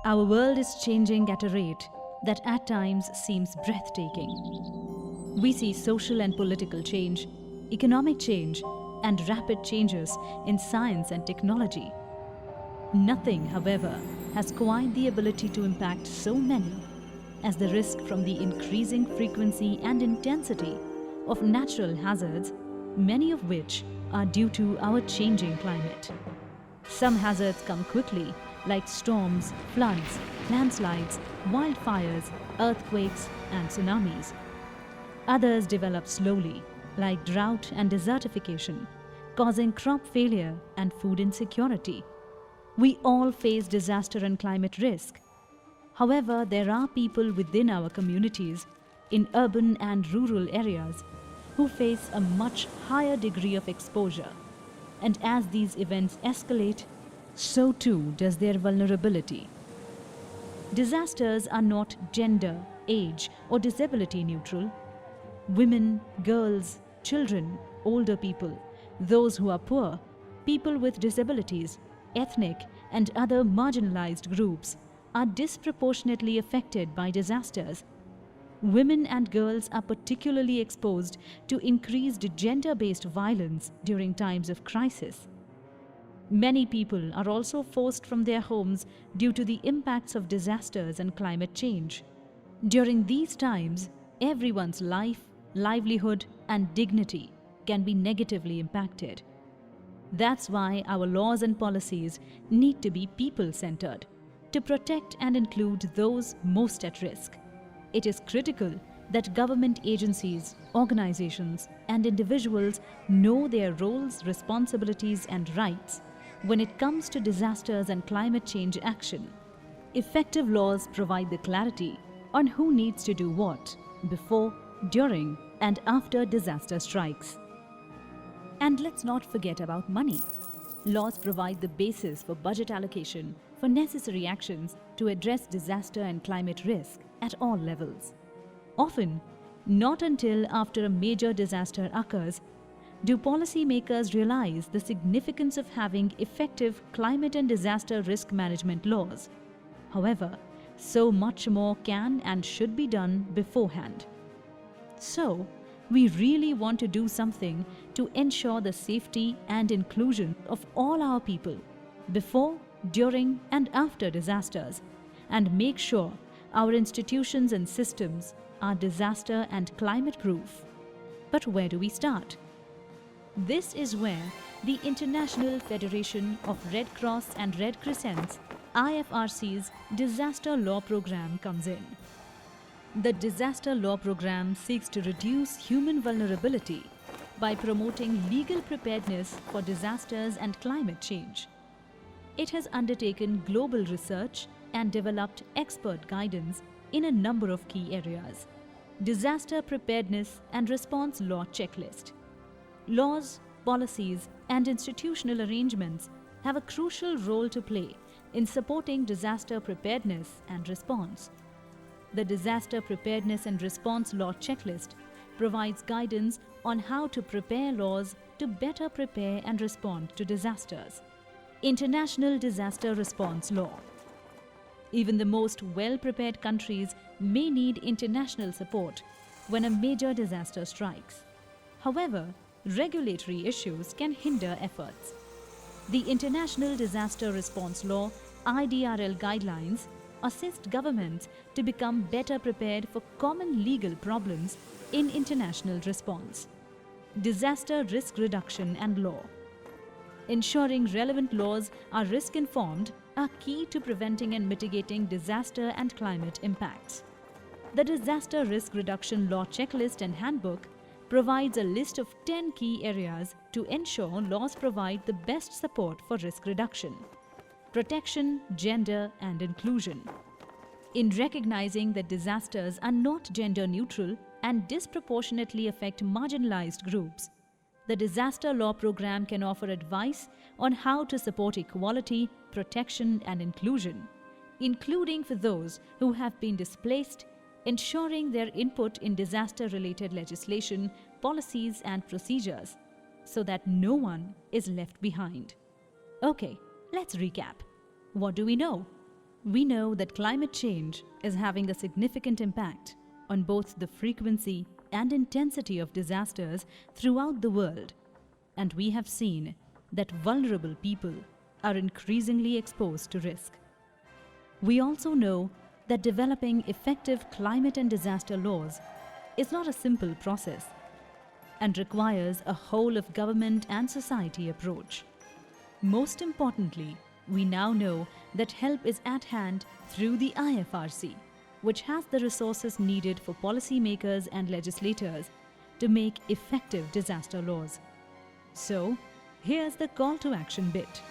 Our world is changing at a rate that at times seems breathtaking. We see social and political change, economic change, and rapid changes in science and technology. Nothing, however, has quite the ability to impact so many as the risk from the increasing frequency and intensity of natural hazards, many of which are due to our changing climate. Some hazards come quickly, like storms, floods, landslides, wildfires, earthquakes, and tsunamis. Others develop slowly, like drought and desertification, causing crop failure and food insecurity. We all face disaster and climate risk. However, there are people within our communities, in urban and rural areas, who face a much higher degree of exposure. And as these events escalate, so too does their vulnerability. Disasters are not gender, age, or disability neutral. Women, girls, children, older people, those who are poor, people with disabilities, ethnic and other marginalized groups are disproportionately affected by disasters. Women and girls are particularly exposed to increased gender-based violence during times of crisis. Many people are also forced from their homes due to the impacts of disasters and climate change. During these times, everyone's life, livelihood, and dignity can be negatively impacted. That's why our laws and policies need to be people-centered, to protect and include those most at risk. It is critical that government agencies, organizations, and individuals know their roles, responsibilities, and rights when it comes to disasters and climate change action. Effective laws provide the clarity on who needs to do what before, during, and after disaster strikes. And let's not forget about money. Laws provide the basis for budget allocation for necessary actions to address disaster and climate risk at all levels. Often, not until after a major disaster occurs do policymakers realize the significance of having effective climate and disaster risk management laws. However, so much more can and should be done beforehand. So, we really want to do something to ensure the safety and inclusion of all our people before, during, and after disasters, and make sure our institutions and systems are disaster and climate proof. But where do we start? This is where the International Federation of Red Cross and Red Crescents, IFRC's Disaster Law Program comes in. The Disaster Law Program seeks to reduce human vulnerability by promoting legal preparedness for disasters and climate change. It has undertaken global research and developed expert guidance in a number of key areas. Disaster Preparedness and Response Law Checklist. Laws, policies, and institutional arrangements have a crucial role to play in supporting disaster preparedness and response. The Disaster Preparedness and Response Law Checklist provides guidance on how to prepare laws to better prepare and respond to disasters. International Disaster Response Law. Even the most well-prepared countries may need international support when a major disaster strikes. However, regulatory issues can hinder efforts. The International Disaster Response Law (IDRL) guidelines assist governments to become better prepared for common legal problems in international response. Disaster risk reduction and law. Ensuring relevant laws are risk-informed are key to preventing and mitigating disaster and climate impacts. The Disaster Risk Reduction Law Checklist and Handbook provides a list of 10 key areas to ensure laws provide the best support for risk reduction, protection, gender, and inclusion. In recognizing that disasters are not gender neutral and disproportionately affect marginalized groups, the Disaster Law Program can offer advice on how to support equality, protection, and inclusion, including for those who have been displaced, ensuring their input in disaster-related legislation, policies, and procedures, so that no one is left behind. Okay, let's recap. What do we know? We know that climate change is having a significant impact on both the frequency and intensity of disasters throughout the world, and we have seen that vulnerable people are increasingly exposed to risk. We also know that developing effective climate and disaster laws is not a simple process and requires a whole of government and society approach. Most importantly, we now know that help is at hand through the Ifrc, which has the resources needed for policymakers and legislators to make effective disaster laws. So, here's the call to action bit.